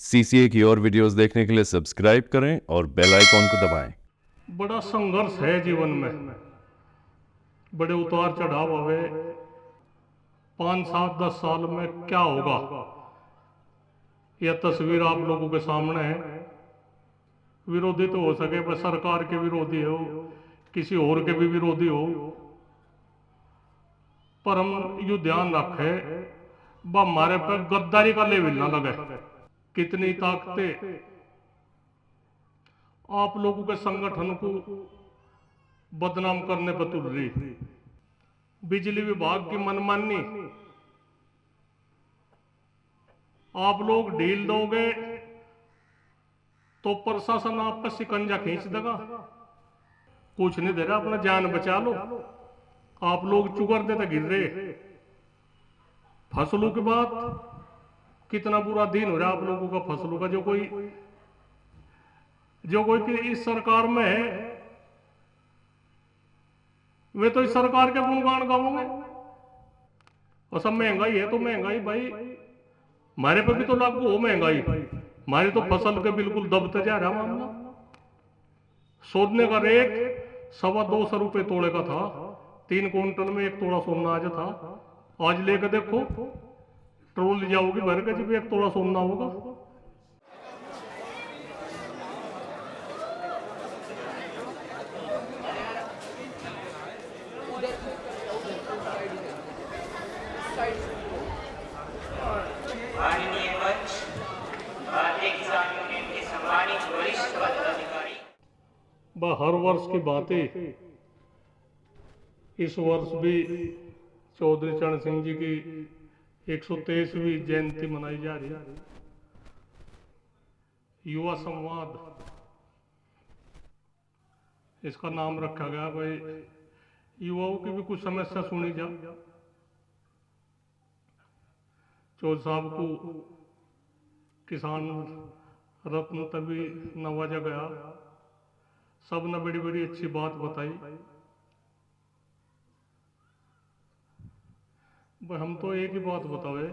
CCA की और videos देखने के लिए सब्सक्राइब करें और बेल आइकॉन को दबाएं। बड़ा संघर्ष है जीवन में, बड़े उतार चढ़ाव हुए। 5, 7, 10 साल में क्या होगा, यह तस्वीर आप लोगों के सामने है। विरोधी तो हो सके, पर सरकार के विरोधी हो, किसी और के भी विरोधी हो, पर हम यू ध्यान रखें वह हमारे पर गद्दारी का लेवल ना लगे। कितनी ताकतें आप लोगों के संगठन को बदनाम करने पर तुल रही। बिजली विभाग की मनमानी, आप लोग ढील दोगे तो प्रशासन आप पर शिकंजा खींच देगा। कुछ नहीं दे रहा, अपना जान बचा लो। आप लोग चुगर देते गिर रहे। फसलों के बाद कितना बुरा दिन हो रहा है आप लोगों का फसलों का। जो कोई कि इस सरकार में है, वे तो इस सरकार के गुणगान गाओगे। और सब महंगाई है तो महंगाई भाई हमारे पे भी तो लागू हो महंगाई। हमारी तो फसल के बिल्कुल दबते जा रहा मामला। सोने का रेट 225 रुपये तोड़े का था। 3 क्विंटल में 1 तोड़ा सोना आज था। आज लेकर देखो, ट्रोल जाओगी भर के जब 1 तोड़ा सोना होगा। माननीय मंच, भारतीय किसान यूनियन के सम्मानित वरिष्ठ पदाधिकारी। हर वर्ष की बातें इस वर्ष भी चौधरी चरण सिंह जी की 123वीं जयंती मनाई जा रही है। युवा संवाद इसका नाम रखा गया भाई, युवाओं की भी कुछ समस्या सुनी जा। चौधरी साहब को किसान रत्न तभी नवाजा गया। सब ने बड़ी बड़ी अच्छी बात बताई। हम तो एक ही बात बतावे,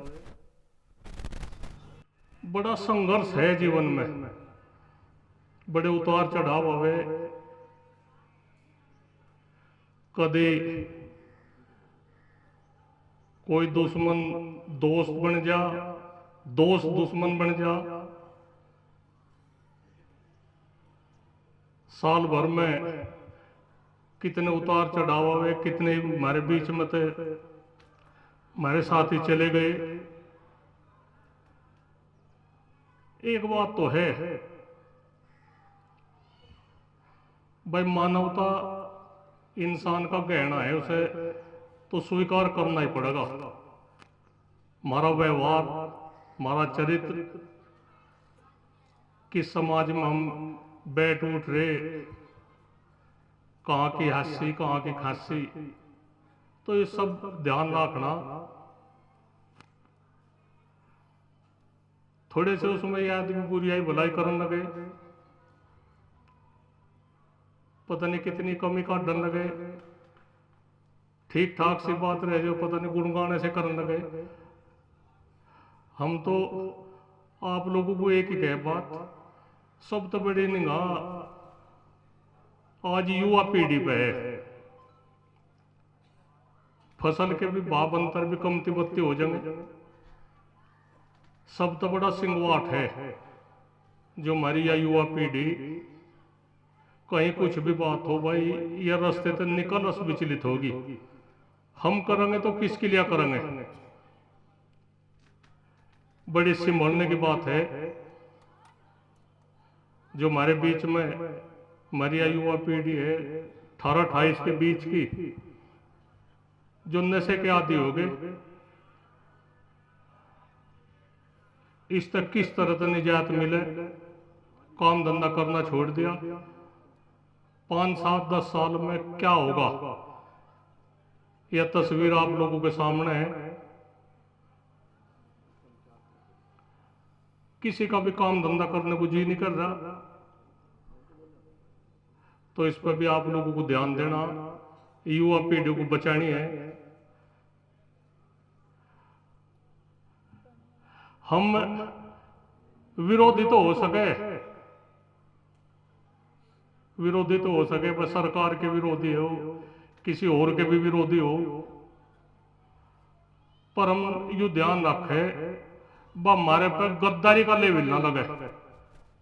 बड़ा संघर्ष है जीवन में, बड़े उतार चढ़ाव हुए। कदे कोई दुश्मन दोस्त बन जा, दोस्त दुश्मन बन जा। साल भर में कितने उतार चढ़ाव हुए, कितने हमारे बीच में थे, हमारे साथी चले गए। एक बात तो है भाई, मानवता इंसान का गहना है, उसे तो स्वीकार करना ही पड़ेगा। हमारा व्यवहार, हमारा चरित्र, किस समाज में हम बैठ उठ रहे, कहाँ की हंसी कहाँ की खांसी, तो ये सब ध्यान रखना। थोड़े से उसमें ये आदमी बुराई भलाई करने लगे, पता नहीं कितनी कमी काटने लगे। ठीक ठाक सी बात रह जो पता नहीं गुणगान ऐसे करने लगे। हम तो आप लोगों को एक ही कह बात, सब तो बड़ी निगाह आज युवा पीढ़ी पे है। फसल के भी भाव अंतर भी कमती बत्ती हो जाएंगे। सब तो बड़ा सिंगवाट है जो हमारी यह युवा पीढ़ी, कहीं कुछ भी बात हो भाई, यह रास्ते से निकल रस विचलित होगी। हम करेंगे तो किसके लिए करेंगे। बड़ी संभलने की बात है जो हमारे बीच में हमारी युवा पीढ़ी है 18-28 के बीच की, जो नशे के आदी हो गए। इस तक किस तरह से निजात मिले, काम धंधा करना छोड़ दिया। 5, 7, 10 साल में क्या होगा, यह तस्वीर आप लोगों के सामने है। किसी का भी काम धंधा करने को जी नहीं कर रहा, तो इस पर भी आप लोगों को ध्यान देना। युवा पीढ़ी को बचानी है। हम विरोधी तो हो सके, विरोधी तो हो सके, पर सरकार के विरोधी हो, किसी और के भी विरोधी हो, पर हम यू ध्यान रखे ब हमारे पे गद्दारी का लेवल ना लगे।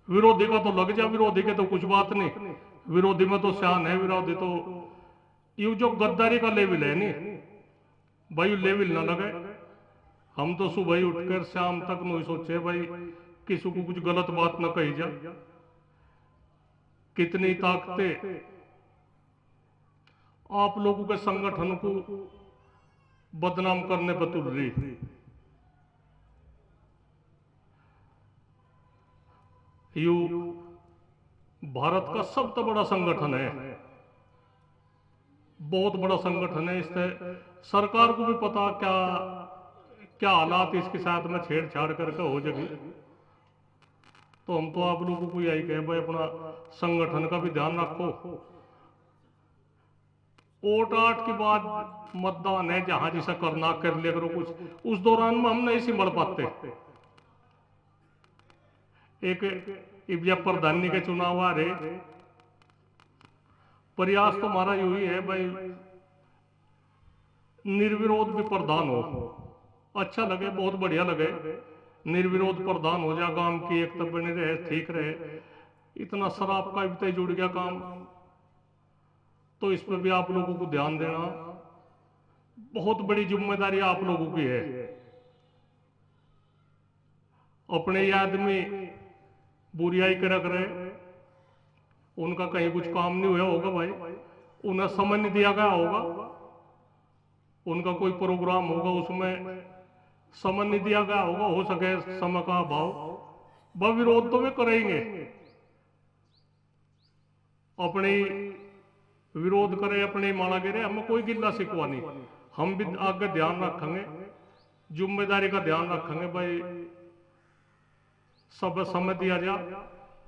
विरोधी का तो लग जा, विरोधी के तो कुछ बात नहीं, विरोधी में तो शान है, विरोधी तो यू जो गद्दारी का लेवल है नहीं भाई, लेवल ना लगे। हम तो सुबह ही उठकर शाम तक नहीं सोचे भाई किसी को कुछ गलत बात ना कही जा। कितनी ताकतें आप लोगों के संगठन को बदनाम करने पर तुल रही। यू भारत का सबसे बड़ा संगठन है, बहुत बड़ा संगठन है। इससे सरकार को भी पता क्या क्या हालात इसके साथ में छेड़छाड़ करके हो जाएगी। तो हम तो आप लोगों को यही कहे भाई अपना संगठन का भी ध्यान रखो। वोट 8 के बाद मतदान है, जहां जिसे करना कर लिया करो कुछ, उस दौरान में हम नहीं संभल पाते। एक जब प्रधानी के चुनाव आ रहे, प्रयास तो हमारा यू ही है भाई निर्विरोध भी प्रधान हो, अच्छा लगे, बहुत बढ़िया लगे, निर्विरोध प्रधान हो जा, गांव की एकता बनी रहे, ठीक रहे। इतना शराब का भी तो जुड़ गया काम, तो इस पर भी आप लोगों को ध्यान देना, बहुत बड़ी जिम्मेदारी आप लोगों की है। अपने ये आदमी बुरियाई के रख रहे, उनका कहीं कुछ काम नहीं हुआ होगा भाई, उन्हें समय नहीं दिया गया होगा, उनका कोई प्रोग्राम होगा उसमें समय नहीं दिया गया होगा, हो सके समय का अभाव, वह विरोध तो वे करेंगे, अपने विरोध करे, अपने माला गिरे, हमें कोई गिल्ला शिकवा नहीं। हम भी आगे ध्यान रखेंगे, जिम्मेदारी का ध्यान रखेंगे भाई, सब समय दिया जा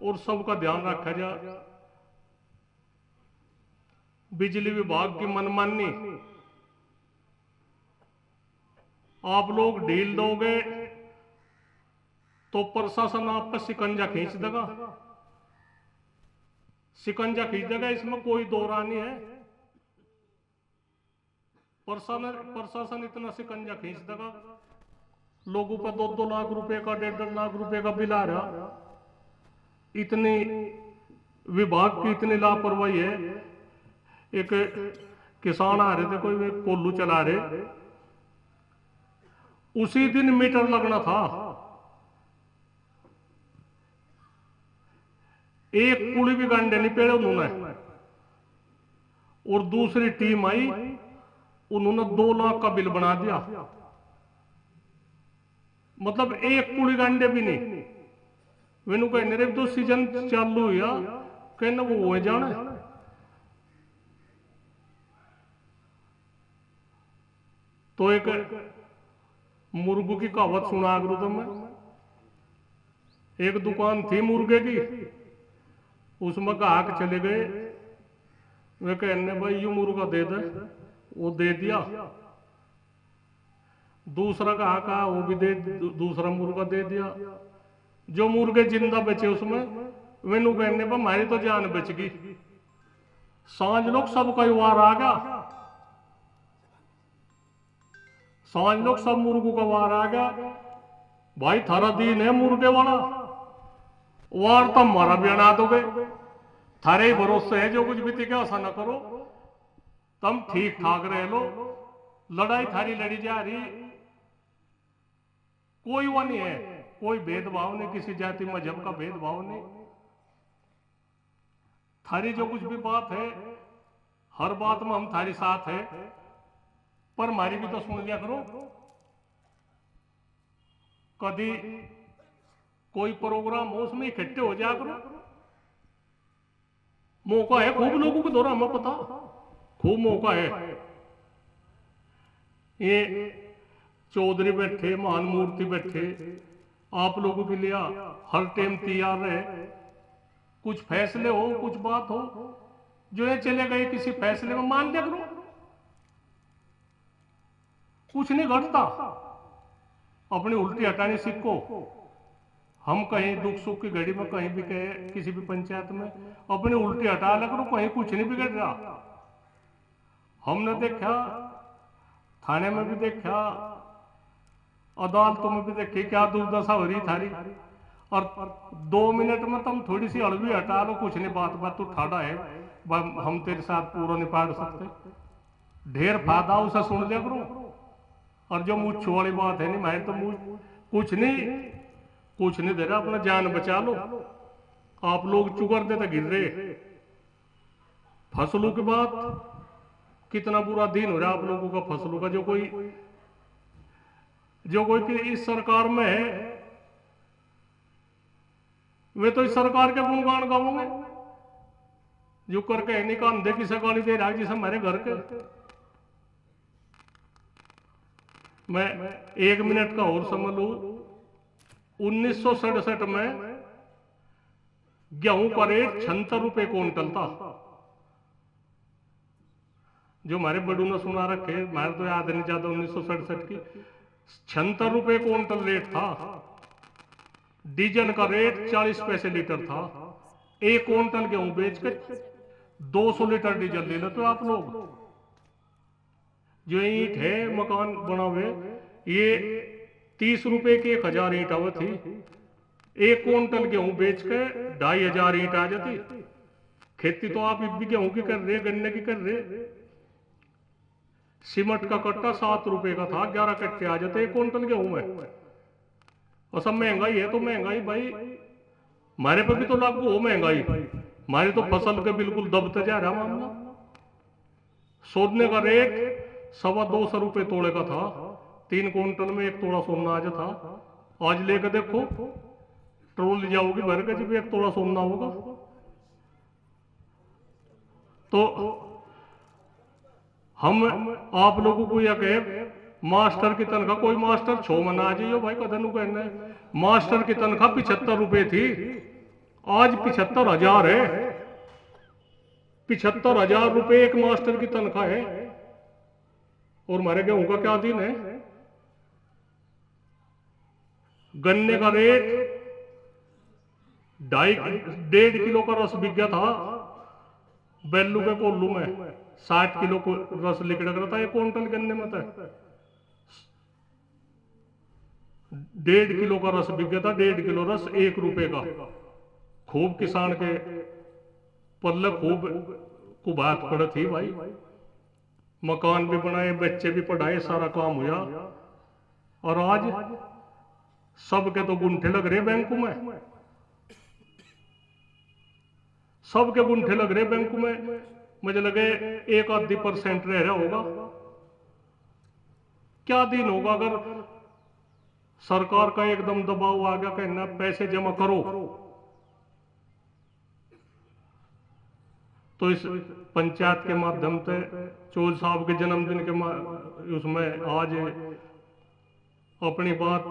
और सबका ध्यान रखा जा। बिजली विभाग की मनमानी आप लोग ढील दोगे तो प्रशासन आप पर शिकंजा खींच देगा, शिकंजा खींच देगा, इसमें कोई दो राय नहीं है। प्रशासन इतना शिकंजा खींच देगा, लोगों पर 2-2 लाख रुपए का 1.5 लाख रुपए का बिल आ रहा। इतनी विभाग की इतनी लापरवाही है। एक किसान आ रहे थे, कोई कोल्लू चला रहे, उसी दिन मीटर लगना था, एक पुली भी गांडे नहीं पेड़े उन्होंने, और दूसरी टीम आई, उन्होंने 2 लाख का बिल बना दिया। मतलब एक पुली गांडे भी नहीं। मैंने कहने रे तो सीजन चालू हुआ, कहना वो हो जाना। तो एक मुर्गों की कहावत सुना करूं तो मैं, एक दुकान थी मुर्गे की, उसमें ग्राहक चले गए, वे कहने भाई यू मुर्गा दे दे, वो दे दिया। दूसरा ग्राहक आया, वो भी दे, दूसरा मुर्गा दे दिया। जो मुर्गे जिंदा बचे उसमें मैनू कहने पर हमारी तो जान बच गई। सांझ लोग सबका वार आ गया, सांझ लोग सब मुर्गों का वार आ गया। भाई थारा दिन है मुर्गे वाला, वार तो हमारा भी अना दोगे, थारे ही भरोसे है, जो कुछ भी दिखे ऐसा ना करो, तुम ठीक ठाक रह लो। लड़ाई थारी लड़ी जा रही, कोई वो नहीं है, कोई भेदभाव नहीं, किसी जाति मजहब का भेदभाव नहीं। थारी जो कुछ भी बात है, हर बात में हम थारी साथ है, पर हमारी भी तो सुन लिया करो। कभी कोई प्रोग्राम हो उसमें इकट्ठे हो जाया करो, मौका है खूब लोगों के दौरा, हमें पता खूब मौका है। ये चौधरी बैठे, महान मूर्ति बैठे, आप लोगों के लिए हर टाइम तैयार रहे। कुछ फैसले हो, कुछ बात हो, जो ये चले गए किसी फैसले में मान लिया करो, कुछ नहीं घटता। अपनी उल्टी हटानी सीखो, हम कहीं दुख सुख की घड़ी में कहीं भी कहे किसी भी पंचायत में अपनी उल्टी हटा ले करो, कहीं कुछ नहीं बिगड़ रहा। हमने देखा, थाने में भी देखा, अदालतों में भी देखी, क्या दुर्दशा हो रही थारी। और 2 मिनट में तुम थोड़ी सी अड़बी हटा लो, कुछ नहीं, बात बात तो ठाड़ा है, हम तेरे साथ पूरा नहीं पाड़ सकते। ढेर फायदा उसे सुन लिया करो। और जो मुझ वाली बात है नहीं, मैं तो मुझ कुछ नहीं दे रहा, अपना जान बचा लो। आप लोग चुगर देते गिर रहे। फसलों के बाद कितना बुरा दिन हो रहा है आप लोगों का फसलों का। जो कोई कि इस सरकार में है, वे तो इस सरकार के गुणगान गाओगे। जो करके नहीं कान दे किसे गाली दे रहा है, जिसे हमारे घर के। मैं 1 मिनट का और समझ लू। 1967 में गेहूं का रेट 76 रुपए क्विंटल था। जो हमारे बड़ों ने सुना रखे, हमारे तो याद नहीं ज्यादा, 1967 की 76 रुपए क्विंटल रेट था। डीजल का रेट 40 पैसे लीटर था। 1 क्विंटल गेहूं बेच के 200 लीटर डीजल ले लेते आप लोग। जो ईंट है मकान बनावे, ये 30 रुपए की 1000 ईंट आवत थी। 1 क्विंटल गेहूं बेच के 2500 ईंट आ जाती। खेती तो आप भी गेहूं की कर रहे, गन्ने की कर रहे। सीमेंट का कट्टा 7 रुपए का था, 11 कट्टे आ जाते 1 क्विंटल गेहूं में। और सब महंगाई है तो महंगाई भाई हमारे पे भी तो लागू हो महंगाई। हमारी तो फसल के बिल्कुल दबते जा रहा मामला। सोने का रेट 225 रुपए तोड़े का था। 3 क्विंटल में 1 तोड़ा सोना आज था। आज लेकर देखो, ट्रोल जाओगी भर के, जब 1 तोड़ा सोना होगा। तो हम आप लोगों को यह कहे, मास्टर की तनख्वाह, कोई मास्टर 6 महीना आ जाइयो भाई, कदम कहना है। मास्टर की तनख्वाह 75 रुपए थी, आज 75,000 है। 75,000 रुपए एक मास्टर की तनख्वाह है। और हमारे गेहूं का क्या दिन है। गन्ने का रेट 1.5 किलो का रस बिक गया था बेल्लू के कोल्लू में। 60 किलो को रस लिखड़ा रहा था 1 क्विंटल गन्ने में। 1.5 किलो का रस बिक गया था। 1.5 किलो रस 1 रुपए का। खूब किसान के पल्ले खूब कुबात पड़ थी भाई। मकान भी बनाए, बच्चे भी पढ़ाए, सारा काम हुआ। और आज सबके तो गुंठे लग रहे बैंकों में। सबके गुंठे लग रहे बैंकों में। मुझे लगे 1-2% रह रहा होगा। क्या दिन होगा अगर सरकार का एकदम दबाव आ गया, कहना पैसे जमा करो। तो इस पंचायत के माध्यम से चौधरी साहब के जन्मदिन के उसमें आज अपनी बात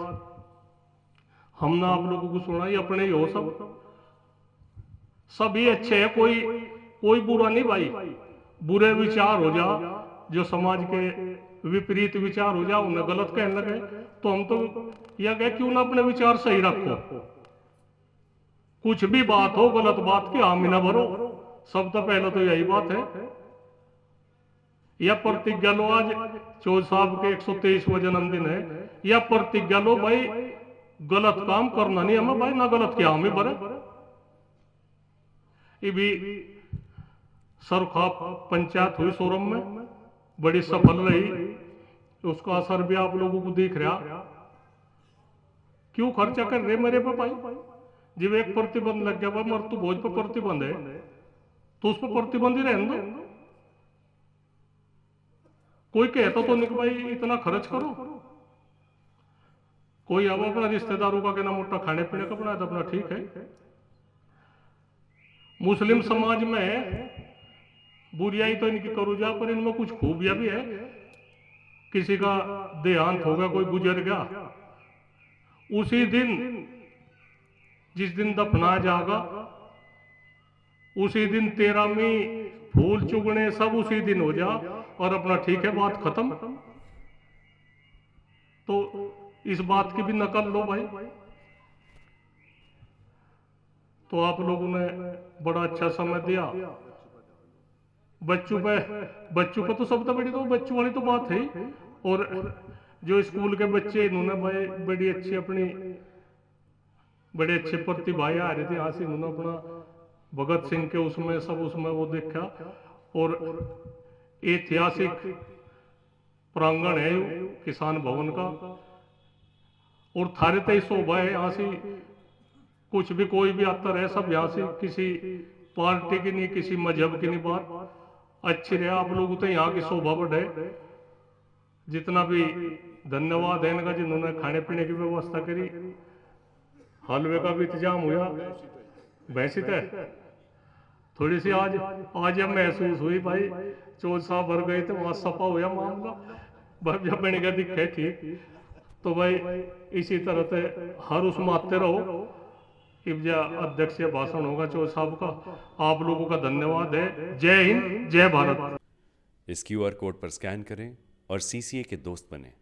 हमने आप लोगों को सुनाई। अपने ही हो सभी अच्छे हैं, कोई बुरा नहीं भाई। बुरे विचार हो जा, जो समाज के विपरीत विचार हो जा, उन्हें गलत कहने लगे, तो हम तो यह कहे क्यों ना अपने विचार सही रखो। कुछ भी बात हो, गलत बात की हामी ना भरो। सब तो पहले तो यही बात है। यह प्रतिज्ञा लो, आज चौधरी साहब के 123वां जन्मदिन है। यह प्रतिज्ञा लो भाई, गलत काम करना नहीं हमें भाई, ना गलत क्या हमें बरे। ये भी सरखा पंचायत हुई सोरम में, बड़ी सफल रही। उसका असर भी आप लोगों को दिख रहा। क्यों खर्चा कर रहे मेरे पे भाई। जब एक प्रतिबंध लग गया भाई, मृत्यु भोज पर प्रतिबंध है, तो उस पर प्रतिबंध ही रहने दो। कोई कहता तो नहीं कि भाई इतना खर्च करो। कोई अब अपना रिश्तेदारों का कहना मोटा खाने पीने का बनाया तो अपना ठीक है। मुस्लिम समाज में बुराई तो इनकी करो जा, पर इनमें कुछ खूबियां भी है। किसी का देहांत हो गया, कोई गुजर गया, उसी दिन जिस दिन दफनाया जाएगा, उसी दिन 13वीं फूल चुगने सब उसी दिन हो जा, और अपना ठीक है, बात खत्म। तो इस बात की भी नकल लो भाई। तो आप लोगों ने बड़ा अच्छा समय दिया। बच्चों पे तो सबसे बड़ी तो बच्चों वाली तो बात है ही। और जो स्कूल के बच्चे इन्होंने भाई बड़ी अच्छी अपनी बड़े अच्छे प्रतिभाएं आ रही थी यहाँ से, इन्होंने अपना भगत सिंह के उसमें सब उसमें वो देखा। और ऐतिहासिक प्रांगण है यो किसान भवन का, और थारे तय शोभा है यहाँ से, कुछ भी कोई भी आता रहे सब यहाँ से, किसी पार्टी की नहीं किसी मजहब की नहीं, बात अच्छी रहे। आप लोग तो यहाँ की शोभा बढ़े। जितना भी धन्यवाद है इनका जिन्होंने खाने पीने की व्यवस्था करी, हलवे का भी इंतजाम हुआ। वैसे तो थोड़ी सी आज जब महसूस हुई भाई चौथ साहब भर गए थे वहां सपा हुआ मामला, जब बन गया दिखे ठीक। तो भाई इसी तरह से हर उसमें आते रहो। इब्जा अध्यक्ष भाषण होगा चौथ साहब का। आप लोगों का धन्यवाद है। जय हिंद, जय भारत। इस QR कोड पर स्कैन करें और CCA के दोस्त बने।